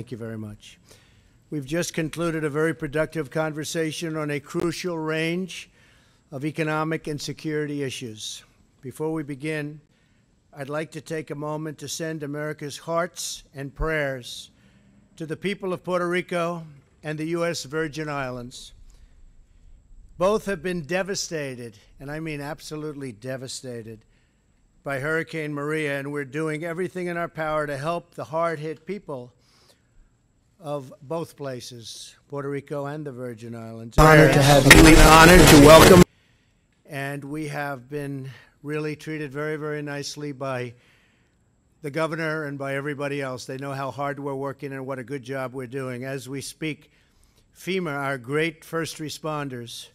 Thank you very much. We've just concluded a very productive conversation on a crucial range of economic and security issues. Before we begin, I'd like to take a moment to send America's hearts and prayers to the people of Puerto Rico and the U.S. Virgin Islands. Both have been devastated, and I mean absolutely devastated, by Hurricane Maria, and we're doing everything in our power to help the hard-hit people of both places, Puerto Rico and the Virgin Islands. Honored to have you. Honored to welcome. And we have been really treated very, very nicely by the governor and by everybody else. They know how hard we're working and what a good job we're doing. As we speak, FEMA, our great first responders,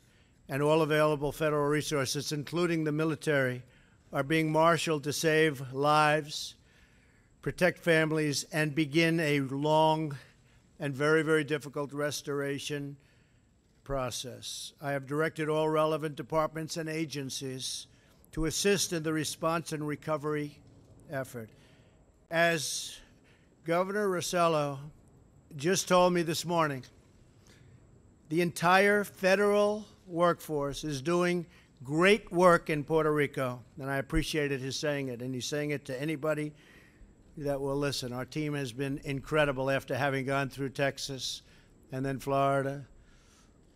and all available federal resources, including the military, are being marshaled to save lives, protect families, and begin a long and very, very difficult restoration process. I have directed all relevant departments and agencies to assist in the response and recovery effort. As Governor Rossello just told me this morning, the entire federal workforce is doing great work in Puerto Rico, and I appreciated his saying it, and he's saying it to anybody that will listen. Our team has been incredible after having gone through Texas and then Florida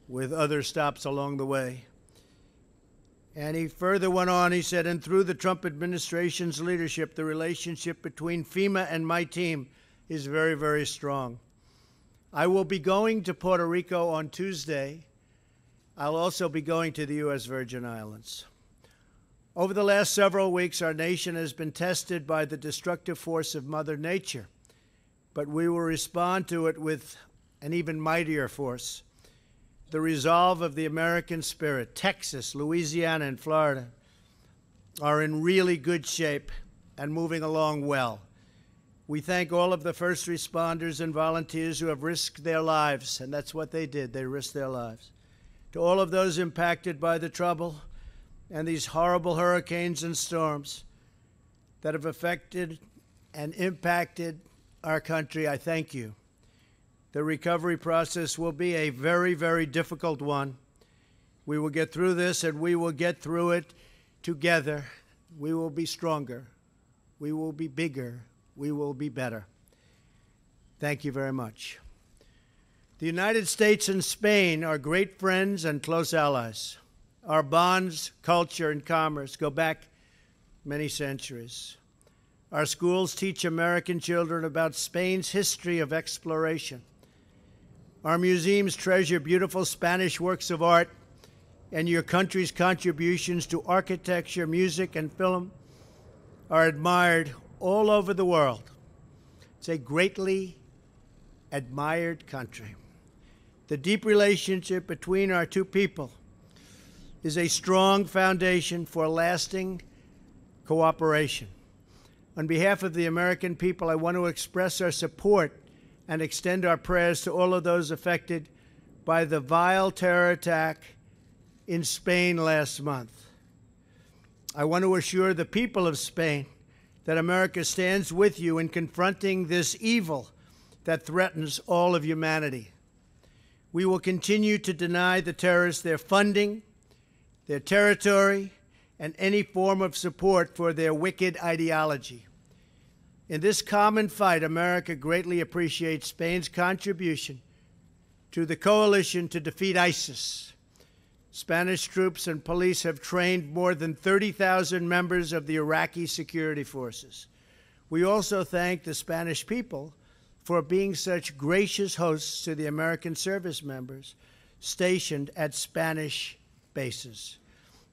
with other stops along the way. And he further went on, he said, and through the Trump administration's leadership, the relationship between FEMA and my team is very, very strong. I will be going to Puerto Rico on Tuesday. I'll also be going to the U.S. Virgin Islands. Over the last several weeks, our nation has been tested by the destructive force of Mother Nature, but we will respond to it with an even mightier force. The resolve of the American spirit. Texas, Louisiana, and Florida are in really good shape and moving along well. We thank all of the first responders and volunteers who have risked their lives, and that's what they did. They risked their lives. To all of those impacted by the trouble and these horrible hurricanes and storms that have affected and impacted our country, I thank you. The recovery process will be a very, very difficult one. We will get through this, and we will get through it together. We will be stronger. We will be bigger. We will be better. Thank you very much. The United States and Spain are great friends and close allies. Our bonds, culture, and commerce go back many centuries. Our schools teach American children about Spain's history of exploration. Our museums treasure beautiful Spanish works of art, and your country's contributions to architecture, music, and film are admired all over the world. It's a greatly admired country. The deep relationship between our two people is a strong foundation for lasting cooperation. On behalf of the American people, I want to express our support and extend our prayers to all of those affected by the vile terror attack in Spain last month. I want to assure the people of Spain that America stands with you in confronting this evil that threatens all of humanity. We will continue to deny the terrorists their funding, their territory, and any form of support for their wicked ideology. In this common fight, America greatly appreciates Spain's contribution to the coalition to defeat ISIS. Spanish troops and police have trained more than 30,000 members of the Iraqi security forces. We also thank the Spanish people for being such gracious hosts to the American service members stationed at Spanish bases.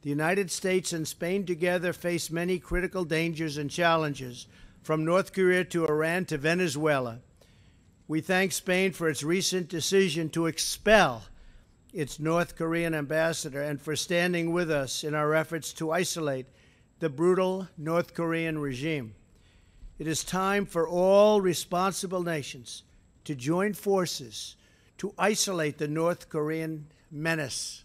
The United States and Spain together face many critical dangers and challenges, from North Korea to Iran to Venezuela. We thank Spain for its recent decision to expel its North Korean ambassador and for standing with us in our efforts to isolate the brutal North Korean regime. It is time for all responsible nations to join forces to isolate the North Korean menace.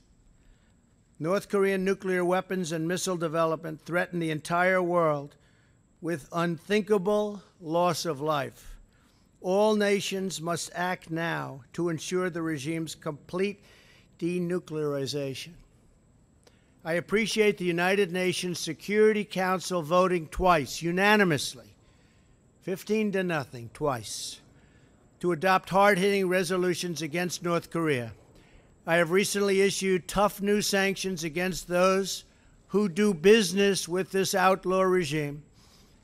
North Korean nuclear weapons and missile development threaten the entire world with unthinkable loss of life. All nations must act now to ensure the regime's complete denuclearization. I appreciate the United Nations Security Council voting twice, unanimously, 15-0, twice, to adopt hard-hitting resolutions against North Korea. I have recently issued tough new sanctions against those who do business with this outlaw regime,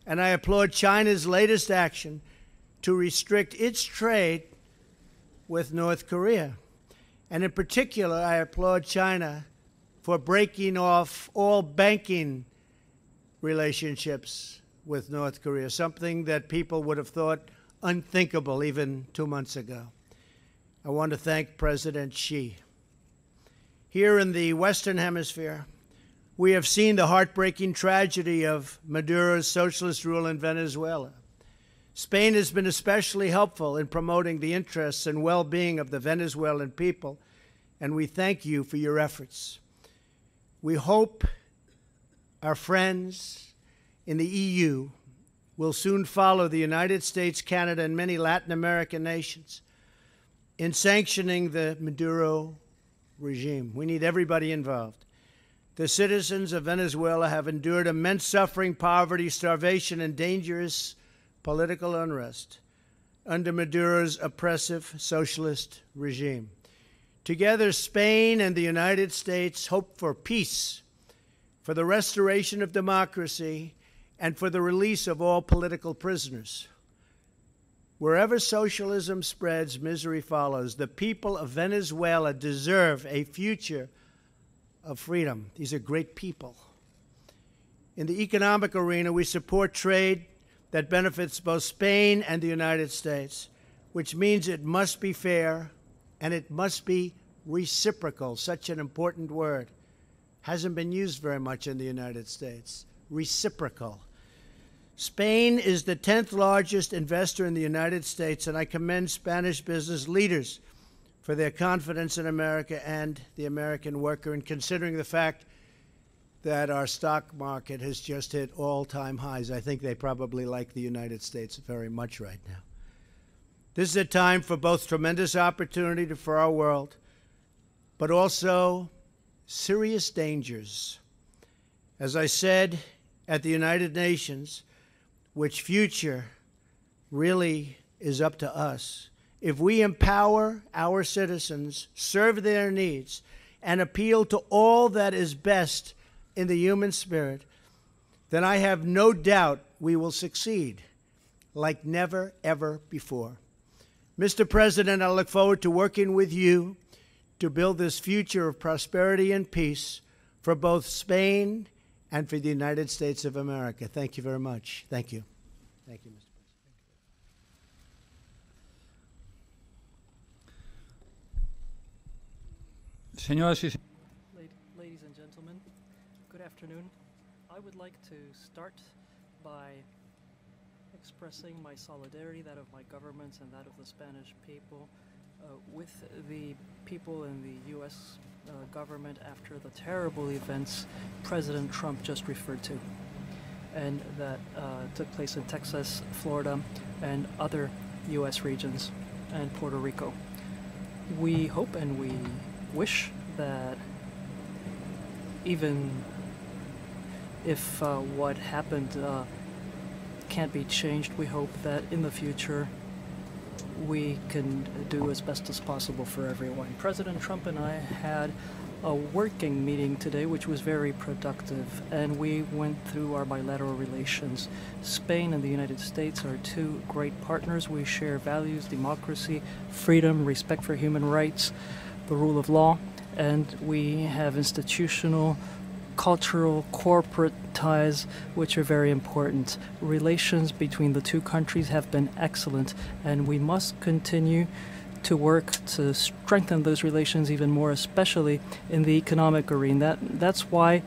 and I applaud China's latest action to restrict its trade with North Korea. And in particular, I applaud China for breaking off all banking relationships with North Korea, something that people would have thought unthinkable even 2 months ago. I want to thank President Xi. Here in the Western Hemisphere, we have seen the heartbreaking tragedy of Maduro's socialist rule in Venezuela. Spain has been especially helpful in promoting the interests and well-being of the Venezuelan people, and we thank you for your efforts. We hope our friends in the EU will soon follow the United States, Canada, and many Latin American nations in sanctioning the Maduro regime. We need everybody involved. The citizens of Venezuela have endured immense suffering, poverty, starvation, and dangerous political unrest under Maduro's oppressive socialist regime. Together, Spain and the United States hope for peace, for the restoration of democracy, and for the release of all political prisoners. Wherever socialism spreads, misery follows. The people of Venezuela deserve a future of freedom. These are great people. In the economic arena, we support trade that benefits both Spain and the United States, which means it must be fair and it must be reciprocal, such an important word. Hasn't been used very much in the United States. Reciprocal. Spain is the 10th largest investor in the United States, and I commend Spanish business leaders for their confidence in America and the American worker, and considering the fact that our stock market has just hit all-time highs. I think they probably like the United States very much right now. This is a time for both tremendous opportunity for our world, but also serious dangers. As I said at the United Nations, which future really is up to us. If we empower our citizens, serve their needs, and appeal to all that is best in the human spirit, then I have no doubt we will succeed like never, ever before. Mr. President, I look forward to working with you to build this future of prosperity and peace for both Spain and for the United States of America. Thank you very much. Thank you. Thank you, Mr. President. Ladies and gentlemen, good afternoon. I would like to start by expressing my solidarity, that of my government and that of the Spanish people, with the people in the U.S. Government after the terrible events President Trump just referred to, and that took place in Texas, Florida, and other U.S. regions, and Puerto Rico. We hope and we wish that even if what happened can't be changed, we hope that in the future we can do as best as possible for everyone. President Trump and I had a working meeting today which was very productive, and we went through our bilateral relations. Spain and the United States are two great partners. We share values, democracy, freedom, respect for human rights, the rule of law, and we have institutional, cultural, corporate ties which are very important. Relations between the two countries have been excellent, and we must continue to work to strengthen those relations even more, especially in the economic arena. That's why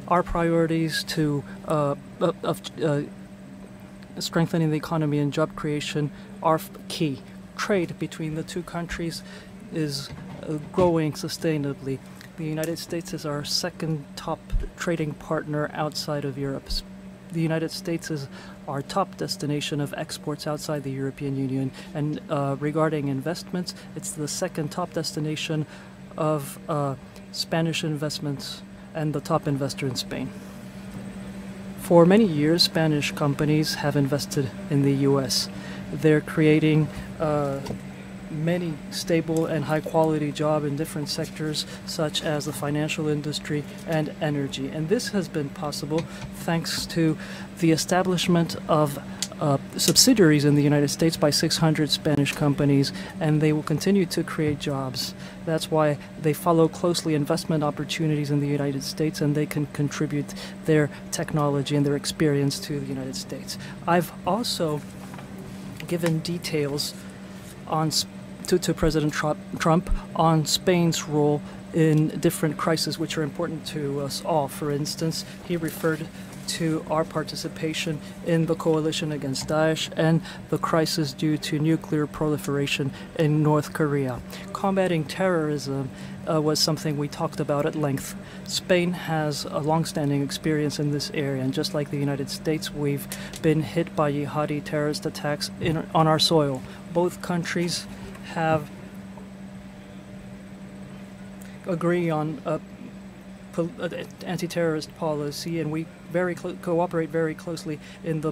our priorities to strengthening the economy and job creation are key. Trade between the two countries is growing sustainably. The United States is our second top trading partner outside of Europe. the United States is our top destination of exports outside the European Union. And regarding investments, it's the second top destination of Spanish investments and the top investor in Spain. For many years, Spanish companies have invested in the U.S. They're creating many stable and high-quality jobs in different sectors, such as the financial industry and energy. And this has been possible thanks to the establishment of subsidiaries in the United States by 600 Spanish companies, and they will continue to create jobs. That's why they follow closely investment opportunities in the United States, and they can contribute their technology and their experience to the United States. I've also given details on to President Trump on Spain's role in different crises which are important to us all. For instance, he referred to our participation in the coalition against Daesh and the crisis due to nuclear proliferation in North Korea. Combating terrorism was something we talked about at length. Spain has a long-standing experience in this area, and just like the United States, we've been hit by jihadi terrorist attacks on our soil. Both countries have agree on anti-terrorist policy, and we cooperate very closely in the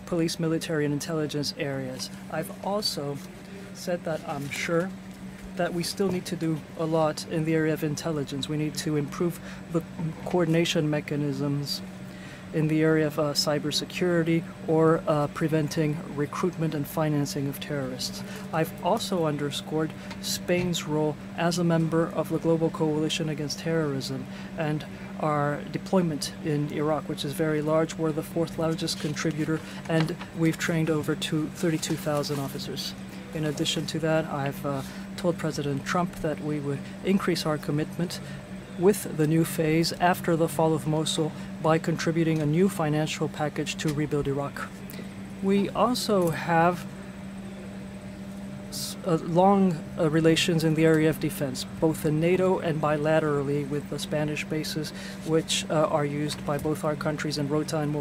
police, military, and intelligence areas. I've also said that I'm sure that we still need to do a lot in the area of intelligence. We need to improve the coordination mechanisms in the area of cybersecurity or preventing recruitment and financing of terrorists. I've also underscored Spain's role as a member of the global coalition against terrorism and our deployment in Iraq, which is very large. We're the fourth largest contributor, and we've trained over 32,000 officers. In addition to that, I've told President Trump that we would increase our commitment with the new phase after the fall of Mosul by contributing a new financial package to rebuild Iraq. We also have long relations in the area of defense, both in NATO and bilaterally with the Spanish bases, which are used by both our countries in Rota and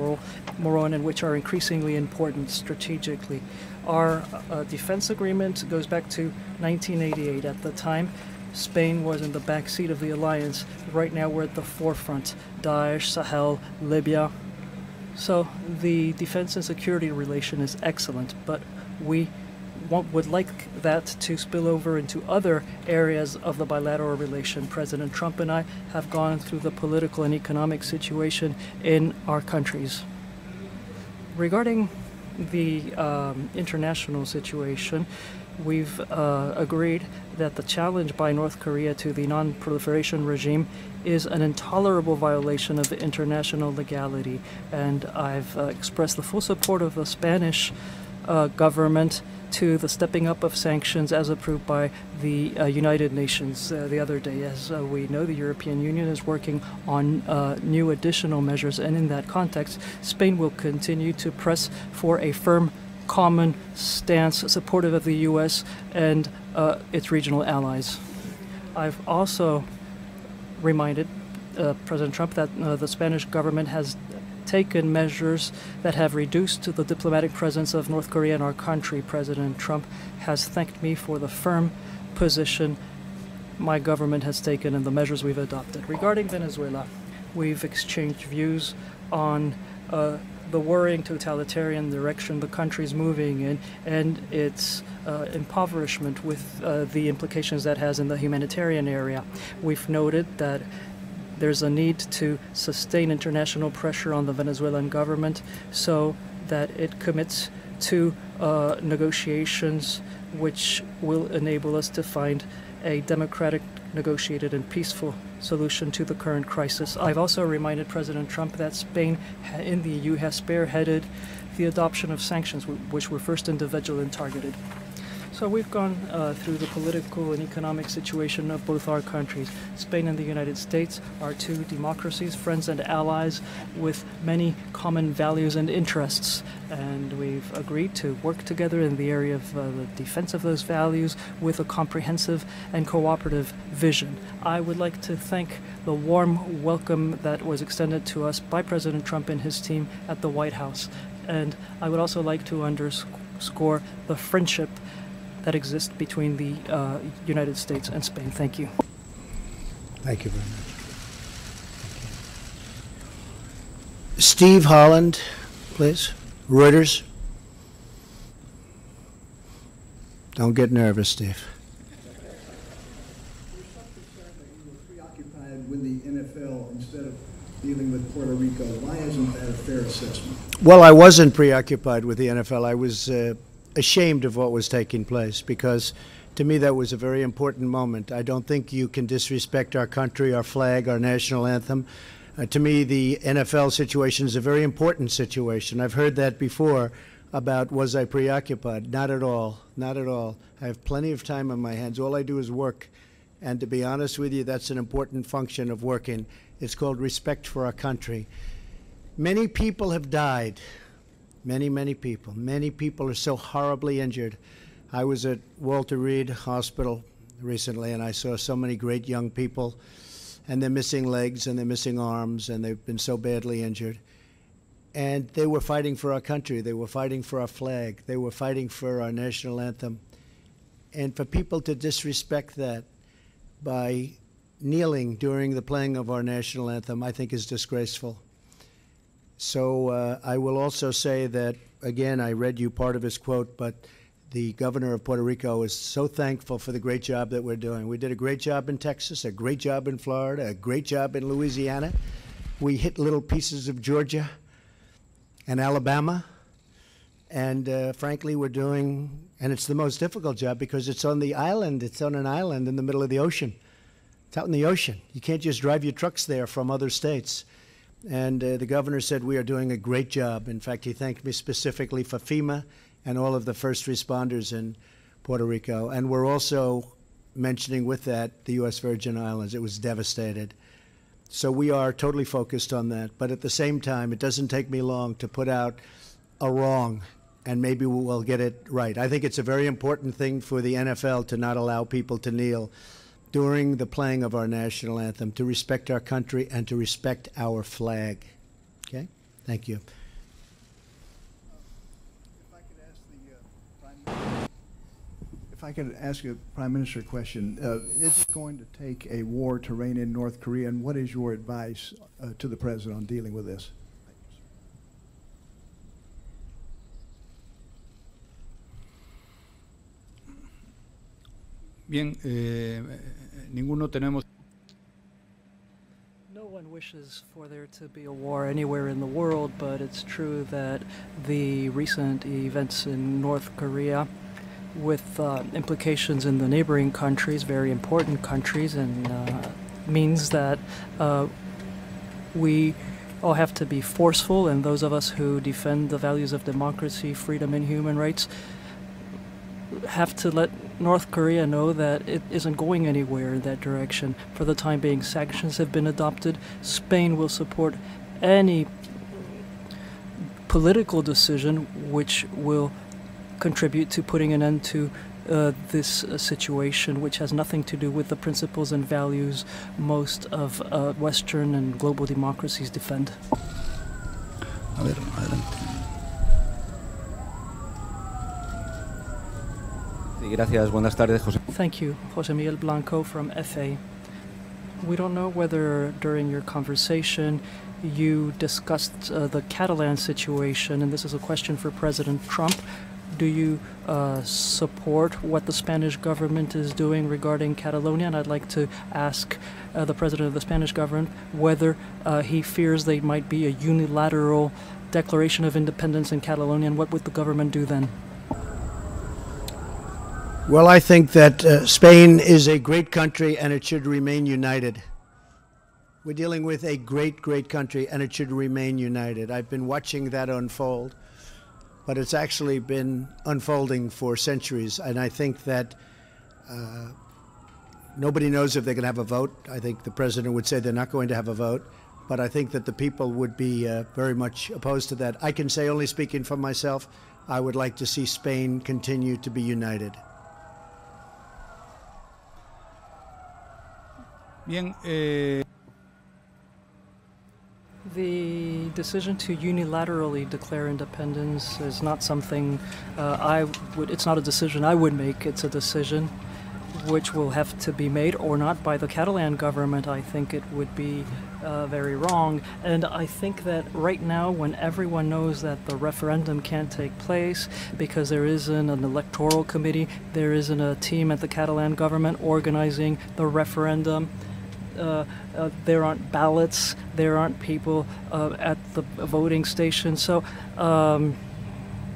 Moron, and which are increasingly important strategically. Our defense agreement goes back to 1988. At the time, Spain was in the back seat of the alliance. Right now we're at the forefront. Daesh, Sahel, Libya. So the defense and security relation is excellent, but we would like that to spill over into other areas of the bilateral relation. President Trump and I have gone through the political and economic situation in our countries. Regarding the international situation, we've agreed that the challenge by North Korea to the non-proliferation regime is an intolerable violation of international legality, and I've expressed the full support of the Spanish government to the stepping up of sanctions as approved by the United Nations the other day. As we know, the European Union is working on new additional measures, and in that context, Spain will continue to press for a firm common stance supportive of the U.S. and its regional allies. I've also reminded President Trump that the Spanish government has taken measures that have reduced the diplomatic presence of North Korea in our country. President Trump has thanked me for the firm position my government has taken and the measures we've adopted. Regarding Venezuela, we've exchanged views on the worrying totalitarian direction the country's moving in and its impoverishment with the implications that has in the humanitarian area. We've noted that there's a need to sustain international pressure on the Venezuelan government so that it commits to negotiations which will enable us to find a democratic, negotiated, and peaceful solution to the current crisis. I've also reminded President Trump that Spain in the EU has spearheaded the adoption of sanctions, which were first individual and targeted. So we've gone through the political and economic situation of both our countries. Spain and the United States are two democracies, friends and allies with many common values and interests. And we've agreed to work together in the area of the defense of those values with a comprehensive and cooperative vision. I would like to thank the warm welcome that was extended to us by President Trump and his team at the White House. And I would also like to underscore the friendship that exists between the United States and Spain. Thank you. Thank you very much. Steve Holland, please. Reuters. Don't get nervous, Steve. Preoccupied with the NFL instead of dealing with Puerto Rico. Why isn't that a fair assessment? Well, I wasn't preoccupied with the NFL. I was ashamed of what was taking place because to me that was a very important moment. I don't think you can disrespect our country, our flag, our national anthem. To me, the NFL situation is a very important situation. I've heard that before about was I preoccupied. Not at all. Not at all. I have plenty of time on my hands. All I do is work. And to be honest with you, that's an important function of working. It's called respect for our country. Many people have died. Many, many people. Many people are so horribly injured. I was at Walter Reed Hospital recently, and I saw so many great young people, and they're missing legs, and they're missing arms, and they've been so badly injured. And they were fighting for our country. They were fighting for our flag. They were fighting for our national anthem. And for people to disrespect that by kneeling during the playing of our national anthem, I think is disgraceful. So I will also say that, again, I read you part of his quote, but the governor of Puerto Rico is so thankful for the great job that we're doing. We did a great job in Texas, a great job in Florida, a great job in Louisiana. We hit little pieces of Georgia and Alabama. And frankly, we're doing, and it's the most difficult job because it's on the island. It's on an island in the middle of the ocean. It's out in the ocean. You can't just drive your trucks there from other states. And the governor said we are doing a great job. In fact, he thanked me specifically for FEMA and all of the first responders in Puerto Rico. And we're also mentioning with that the U.S. Virgin Islands. It was devastated. So we are totally focused on that. But at the same time, it doesn't take me long to put out a wrong, and maybe we'll get it right. I think it's a very important thing for the NFL to not allow people to kneel during the playing of our national anthem, to respect our country and to respect our flag. Okay? Thank you. If I could ask a Prime Minister a question, is it going to take a war to rein in North Korea, and what is your advice to the President on dealing with this? Bien, ninguno tenemos. No one wishes for there to be a war anywhere in the world, but it's true that the recent events in North Korea, with implications in the neighboring countries, very important countries, and means that we all have to be forceful, and those of us who defend the values of democracy, freedom, and human rights have to let North Korea know that it isn't going anywhere in that direction. For the time being, sanctions have been adopted. Spain will support any political decision which will contribute to putting an end to this situation, which has nothing to do with the principles and values most of Western and global democracies defend. A ver, adelante. Gracias. Buenas tardes, José. Thank you, José Miguel Blanco from FA. We don't know whether during your conversation you discussed the Catalan situation, and this is a question for President Trump. Do you support what the Spanish government is doing regarding Catalonia? And I'd like to ask the President of the Spanish government whether he fears there might be a unilateral declaration of independence in Catalonia, and what would the government do then? Well, I think that Spain is a great country and it should remain united. We're dealing with a great, great country and it should remain united. I've been watching that unfold. but it's actually been unfolding for centuries. And I think that nobody knows if they're going to have a vote. I think the president would say they're not going to have a vote, but I think that the people would be very much opposed to that. I can say, only speaking for myself, I would like to see Spain continue to be united. Bien, The decision to unilaterally declare independence is not something it's not a decision I would make. It's a decision which will have to be made or not by the Catalan government. I think it would be very wrong. And I think that right now, when everyone knows that the referendum can't take place because there isn't an electoral committee, there isn't a team at the Catalan government organizing the referendum, there aren't ballots, there aren't people at the voting station. So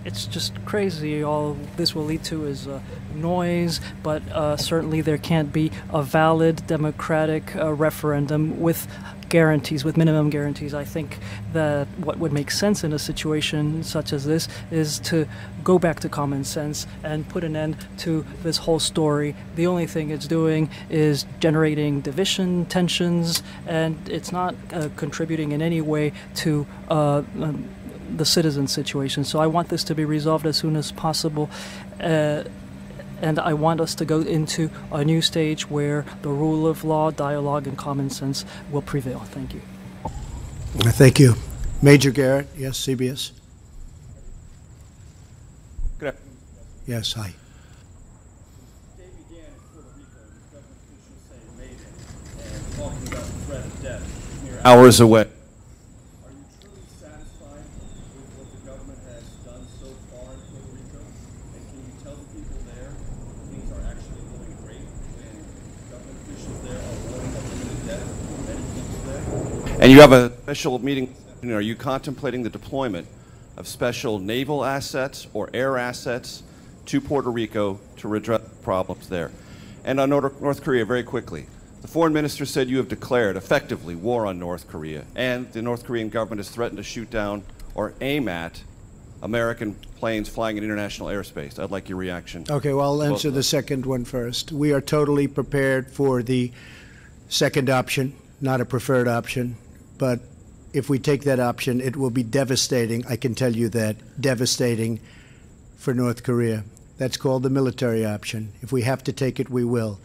it's just crazy. All this will lead to is noise, but certainly there can't be a valid democratic referendum with guarantees, with minimum guarantees. I think that what would make sense in a situation such as this is to go back to common sense and put an end to this whole story. The only thing it's doing is generating division, tensions, and it's not contributing in any way to the citizen situation. So I want this to be resolved as soon as possible. And I want us to go into a new stage where the rule of law, dialogue, and common sense will prevail. Thank you. Thank you. Major Garrett, yes, CBS. Good afternoon. Yes, hi. Day began in Puerto Rico with government officials saying maybe and talking about the threat of death mere hours away. Are you truly satisfied with what the government has done so far in Puerto Rico? And can you tell the people there things are actually going great when government officials there are warning of imminent death for many people there? And you have a special meeting. Are you contemplating the deployment of special naval assets or air assets to Puerto Rico to redress problems there? And on North Korea, very quickly, the foreign minister said you have declared effectively war on North Korea, and the North Korean government has threatened to shoot down or aim at American planes flying in international airspace. I'd like your reaction. Okay, well, I'll answer the second one first. We are totally prepared for the second option, not a preferred option, but if we take that option, it will be devastating, I can tell you that, devastating for North Korea. That's called the military option. If we have to take it, we will.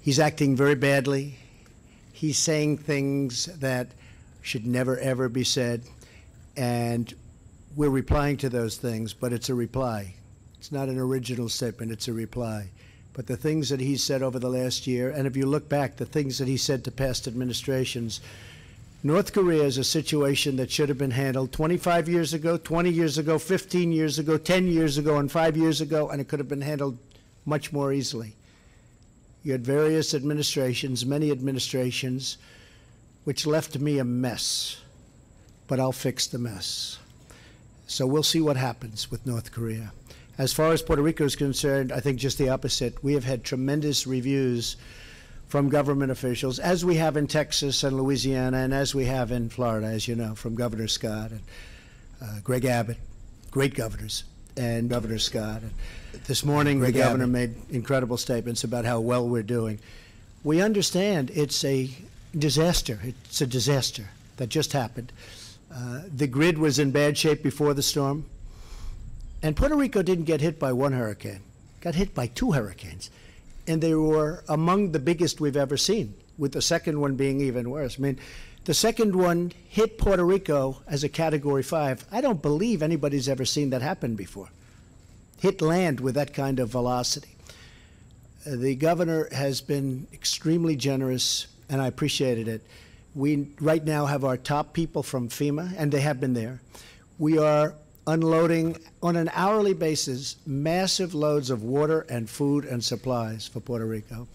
He's acting very badly. He's saying things that should never, ever be said. And we're replying to those things, but it's a reply. It's not an original statement, it's a reply. But the things that he's said over the last year, and if you look back, the things that he said to past administrations, North Korea is a situation that should have been handled 25 years ago, 20 years ago, 15 years ago, 10 years ago, and 5 years ago, and it could have been handled much more easily. You had various administrations, many administrations, which left me a mess, but I'll fix the mess. So we'll see what happens with North Korea. As far as Puerto Rico is concerned, I think just the opposite. We have had tremendous reviews from government officials, as we have in Texas and Louisiana, and as we have in Florida, as you know, from Governor Scott and Greg Abbott, great governors, and Governor Scott. And this morning, the governor made incredible statements about how well we're doing. We understand it's a disaster. It's a disaster that just happened. The grid was in bad shape before the storm, and Puerto Rico didn't get hit by one hurricane, got hit by 2 hurricanes. And they were among the biggest we've ever seen, with the second one being even worse. I mean, the second one hit Puerto Rico as a Category 5. I don't believe anybody's ever seen that happen before. Hit land with that kind of velocity. The governor has been extremely generous, and I appreciated it. We right now have our top people from FEMA, and they have been there. We are unloading on an hourly basis massive loads of water and food and supplies for Puerto Rico.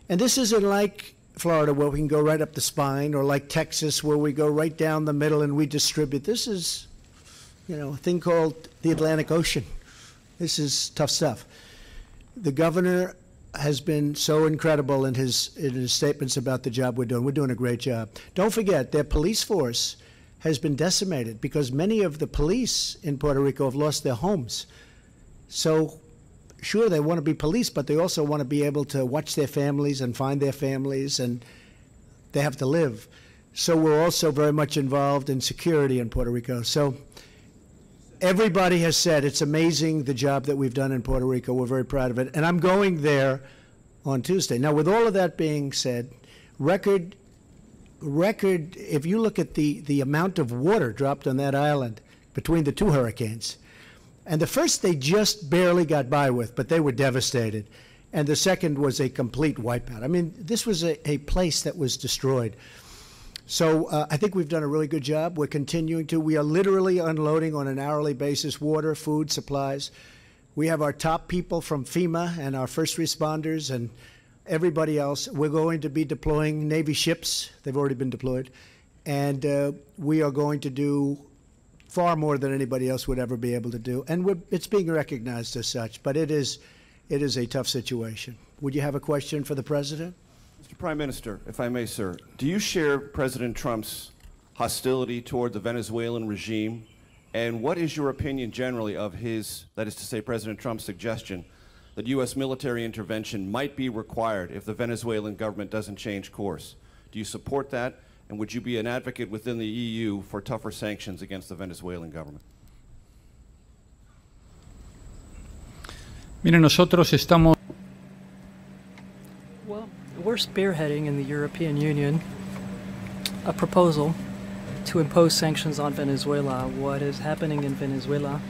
And this isn't like Florida where we can go right up the spine, or like Texas where we go right down the middle and we distribute. This is, you know, a thing called the Atlantic Ocean. This is tough stuff. The governor has been so incredible in his statements about the job we're doing. We're doing a great job. Don't forget, their police force has been decimated because many of the police in Puerto Rico have lost their homes. So sure, they want to be police, but they also want to be able to watch their families and find their families, and they have to live. So we're also very much involved in security in Puerto Rico. So everybody has said it's amazing the job that we've done in Puerto Rico. We're very proud of it. And I'm going there on Tuesday. Now, with all of that being said, record, if you look at the amount of water dropped on that island between the two hurricanes, and the first they just barely got by with, but they were devastated. And the second was a complete wipeout. I mean, this was a place that was destroyed. So I think we've done a really good job. We're continuing to. We are literally unloading on an hourly basis water, food, supplies. We have our top people from FEMA and our first responders and everybody else. We're going to be deploying Navy ships. They've already been deployed. And we are going to do far more than anybody else would ever be able to do. And it's being recognized as such. But it is a tough situation. Would you have a question for the President? Mr. Prime Minister, if I may, sir, do you share President Trump's hostility toward the Venezuelan regime? And what is your opinion generally of his, that is to say, President Trump's suggestion that U.S. military intervention might be required if the Venezuelan government doesn't change course? Do you support that? And would you be an advocate within the EU for tougher sanctions against the Venezuelan government? Miren, nosotros estamos... Well, we're spearheading in the European Union a proposal to impose sanctions on Venezuela. What is happening in Venezuela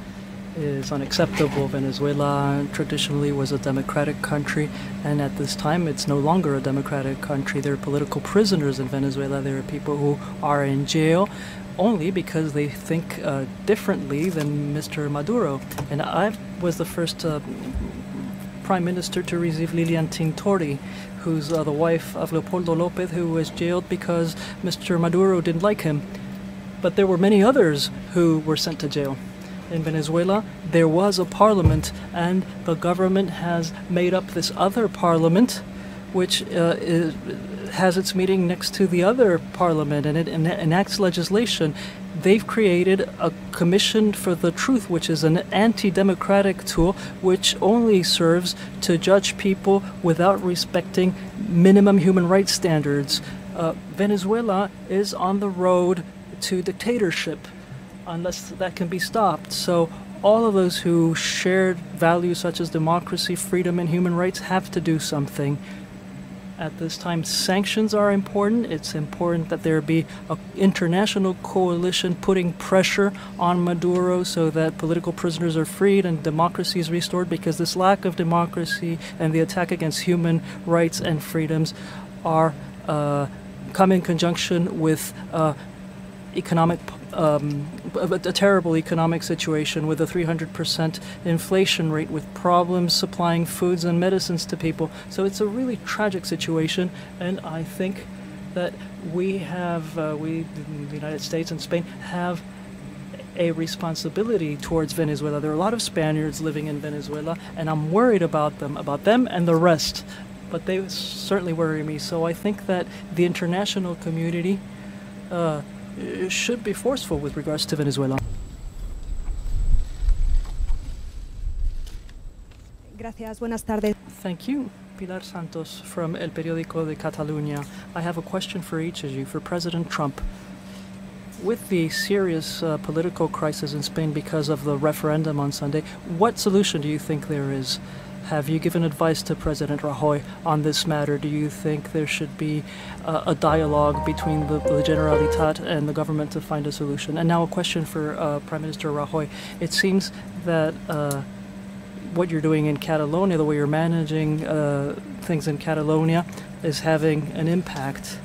is unacceptable. Venezuela traditionally was a democratic country, and at this time it's no longer a democratic country. There are political prisoners in Venezuela. There are people who are in jail only because they think differently than Mr. Maduro. And I was the first prime minister to receive Lilian Tintori, who's the wife of Leopoldo Lopez, who was jailed because Mr. Maduro didn't like him. But there were many others who were sent to jail. In Venezuela, there was a parliament, and the government has made up this other parliament, which has its meeting next to the other parliament, and it enacts legislation. They've created a commission for the truth, which is an anti-democratic tool, which only serves to judge people without respecting minimum human rights standards. Venezuela is on the road to dictatorship, unless that can be stopped. So all of those who shared values such as democracy, freedom, and human rights have to do something. At this time, sanctions are important. It's important that there be an international coalition putting pressure on Maduro so that political prisoners are freed and democracy is restored, because this lack of democracy and the attack against human rights and freedoms are come in conjunction with a terrible economic situation with a 300% inflation rate, with problems supplying foods and medicines to people. So it's a really tragic situation, and I think that we in the United States and Spain, have a responsibility towards Venezuela. There are a lot of Spaniards living in Venezuela, and I'm worried about them and the rest, but they certainly worry me. So I think that the international community should be forceful with regards to Venezuela. Gracias, buenas tardes. Thank you. Pilar Santos from El Periódico de Cataluña. I have a question for each of you. For President Trump, with the serious political crisis in Spain because of the referendum on Sunday, what solution do you think there is? Have you given advice to President Rajoy on this matter? Do you think there should be a dialogue between the Generalitat and the government to find a solution? And now a question for Prime Minister Rajoy. It seems that what you're doing in Catalonia, the way you're managing things in Catalonia, is having an impact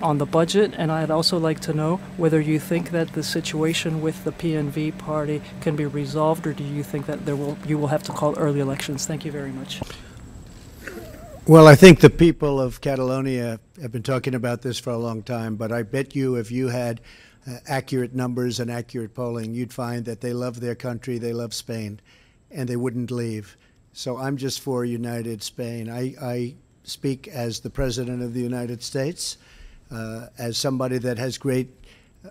on the budget, and I'd also like to know whether you think that the situation with the PNV party can be resolved, or do you think that you will have to call early elections? Thank you very much. Well, I think the people of Catalonia have been talking about this for a long time, but I bet you if you had accurate numbers and accurate polling, you'd find that they love their country, they love Spain, and they wouldn't leave. So I'm just for united Spain. I speak as the President of the United States, as somebody that has great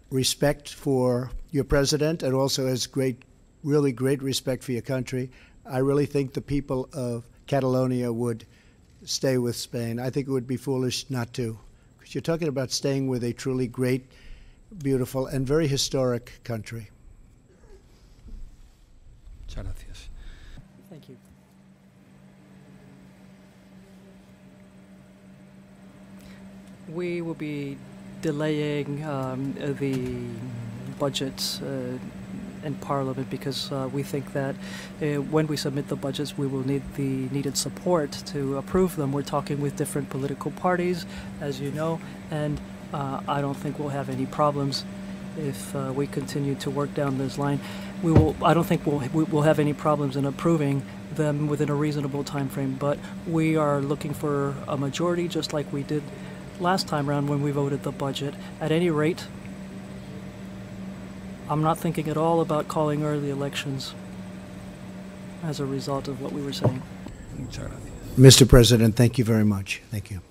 respect for your president and also has really great respect for your country, I really think the people of Catalonia would stay with Spain. I think it would be foolish not to, because you're talking about staying with a truly great, beautiful, and very historic country. Muchas gracias. Thank you. We will be delaying the budget in Parliament because we think that when we submit the budgets, we will need the needed support to approve them. We're talking with different political parties, as you know, and I don't think we'll have any problems if we continue to work down this line. I don't think we'll have any problems in approving them within a reasonable time frame, but we are looking for a majority, just like we did last time around when we voted the budget. At any rate, I'm not thinking at all about calling early elections as a result of what we were saying. Muchas gracias. Mr. President, thank you very much. Thank you.